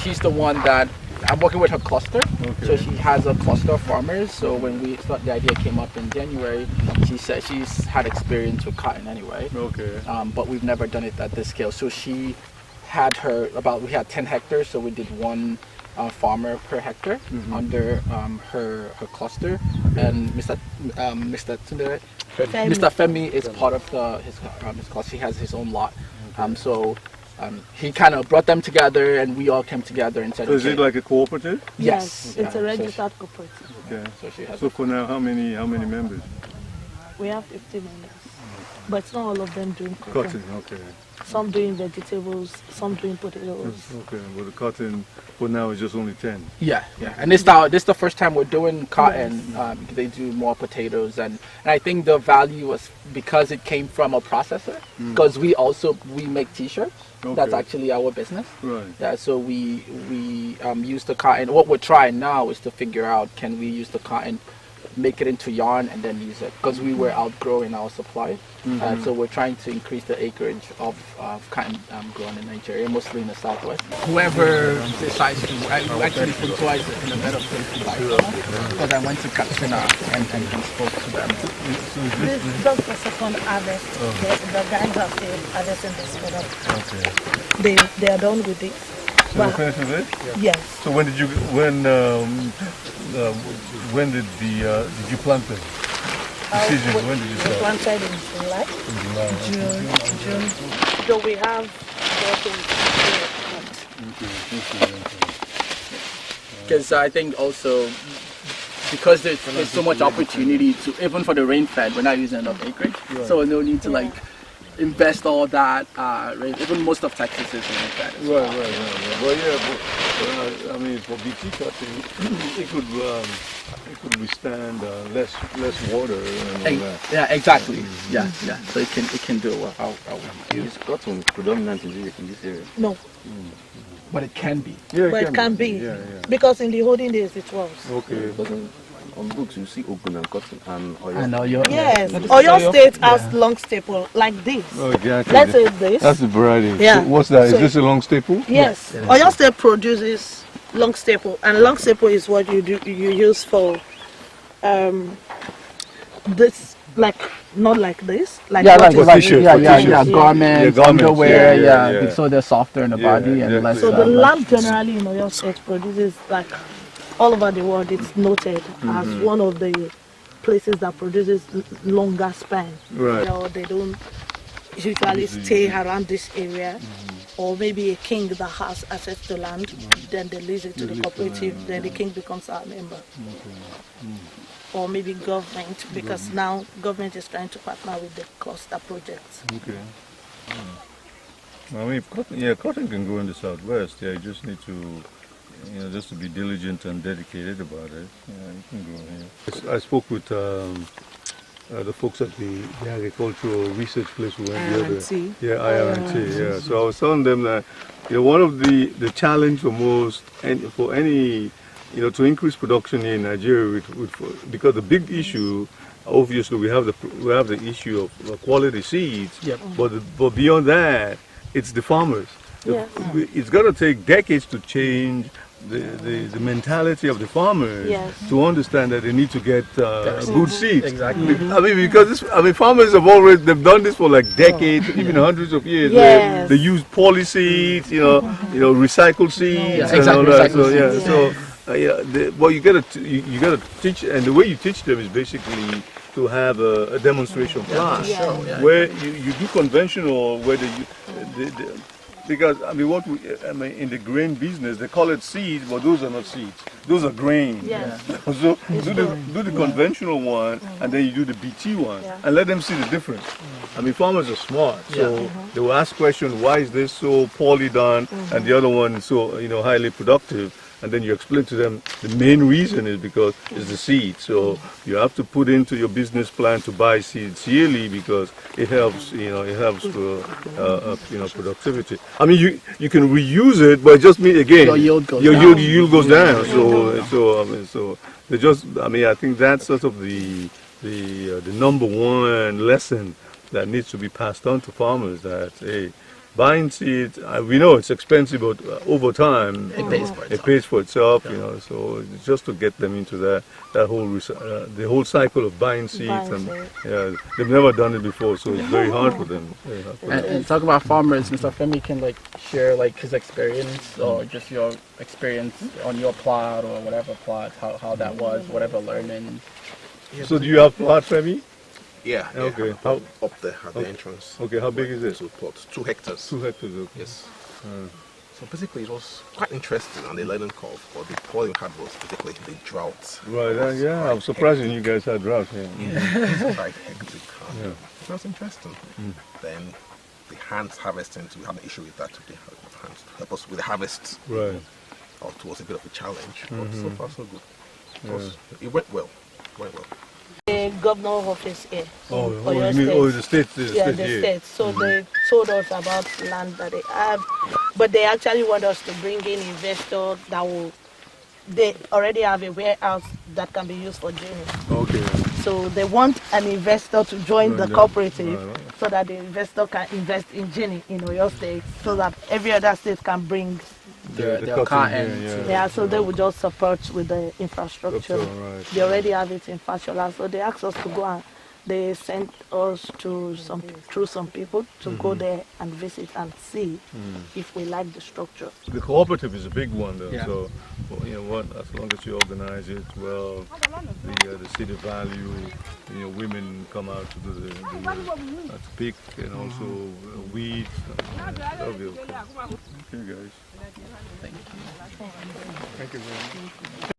she's the one that I'm working with her cluster. Okay. So she has a cluster of farmers. So when the idea came up in January, she said she's had experience with cotton anyway. Okay. But we've never done it at this scale. So she had we had 10 hectares, so we did one farmer per hectare under her cluster. And Mr. Tunde, Mr. Femi is part of his cluster. He has his own lot. He kind of brought them together, and we all came together and said, so is it like a cooperative? Yes, it's a registered cooperative. Okay. So she has. So for now, how many members? We have 50 members, but it's not all of them doing cotton. Cotton. Okay. Some doing vegetables, some doing potatoes. Okay. Well, the cotton for now is just only 10. Yeah. And this is the first time we're doing cotton. Yes. They do more potatoes, and I think the value was because it came from a processor. Because we make T-shirts. Okay. That's actually our business. Right. Yeah. So we use the cotton. What we're trying now is to figure out, can we use the cotton, make it into yarn, and then use it, because we were outgrowing our supply. So we're trying to increase the acreage of cotton grown in Nigeria, mostly in the southwest. Whoever decides to, I actually put twice in a better place to buy because I went to Katsina and spoke to them. This is just the second harvest. The guys are still harvesting this product. Okay. They are done with it. So you finished with it? Yes. So when did you plant them? When did you start? We planted in July. June. So we have 4 Because I think also, because there's so much opportunity to, even for the rain-fed, we're not using enough acreage. Right. So no need to invest all that. Even most of Texas is rain-fed. Right. Well, yeah, I mean, for BT cotton, it could withstand less water and all that. Yeah, exactly. Yeah. So it can do it well. Is cotton predominant in this area? No. But it can be. Yeah, But it can be. Yeah. Because in the olden days it was. Okay. Because on books you see open and cotton and oil. I know you're. Yes. Oyo State has long staple like this. Oh, exactly. Let's say this. That's the variety. Yeah. So what's that? Is this a long staple? Yes. Oyo State produces long staple, and long staple is what you use for this, not like this, like garments, underwear, so they're softer in the body and less. So the land generally in Oyo State produces, all over the world, it's noted as one of the places that produces longer span. Right. They don't usually stay around this area. Or maybe a king that has access to land, then they lease it to the cooperative, then the king becomes our member. Or maybe government, because now government is trying to partner with the cluster projects. Okay. I mean, cotton can grow in the southwest. Yeah, you just need to, just to be diligent and dedicated about it. Yeah, you can grow here. I spoke with the folks at the agricultural research place we went the other. IRNT. Yeah. So I was telling them that one of the challenge for any to increase production in Nigeria because the big issue, obviously we have the issue of quality seeds. Yep. But beyond that, it's the farmers. Yes. It's going to take decades to change the mentality of the farmers to understand that they need to get good seeds. Exactly. I mean, because farmers they've done this for decades, even hundreds of years. Yes. They use poly seeds, recycled seeds and all that. So you gotta teach, and the way you teach them is basically to have a demonstration plan where you do conventional, where because in the grain business they call it seeds, but those are not seeds. Those are grains. Yes. So do the conventional one, and then you do the BT one, and let them see the difference. Farmers are smart, so they will ask questions: why is this so poorly done, and the other one is so highly productive? And then you explain to them the main reason is because it's the seed. So you have to put into your business plan to buy seeds yearly because it helps, for productivity. You can reuse it, but it just means again your yield goes down. So they just I think that's sort of the number one lesson that needs to be passed on to farmers, that buying seeds, we know it's expensive, but over time it pays for itself. You know, so just to get them into that whole the whole cycle of buying seeds, yeah, they've never done it before, so it's very hard for them. And talk about farmers, Mr. Femi can like share like his experience or just your experience on your plot or whatever plot, how that was, whatever learning. So do you have plot, Femi? Yeah. Okay. How up there at the entrance. Okay. How big is it? So plot 2 hectares. 2 hectares. Okay. Yes. So basically, it was quite interesting on the learning curve. But the problem we had was basically the drought. Right. Yeah. I'm surprised you guys had drought here. It's quite hectic. Yeah. It was interesting. Then the hands harvesting, we had an issue with that. The hands to help us with the harvest. Right. It was a bit of a challenge, but so far so good. It went well. The governor office here. Oh, Oyo you mean, State. the state, Yeah, the here. state. So they told us about land that they have, but they actually want us to bring in investors that will. They already have a warehouse that can be used for gin. Okay. So they want an investor to join the cooperative Right. so that the investor can invest in gin in Oyo State, so that every other state can bring. The cotton. Yeah, so they will just support with the infrastructure. Right. They already have it in Fashola, so they asked us to go and they sent us through some people to go there and visit and see if we like the structure. The cooperative is a big one, though. Yeah. So, you know what? As long as you organize it well, the city value, you know, women come out to do to pick and also weeds. That'll be okay. Okay, guys. Thank you. Thank you very much.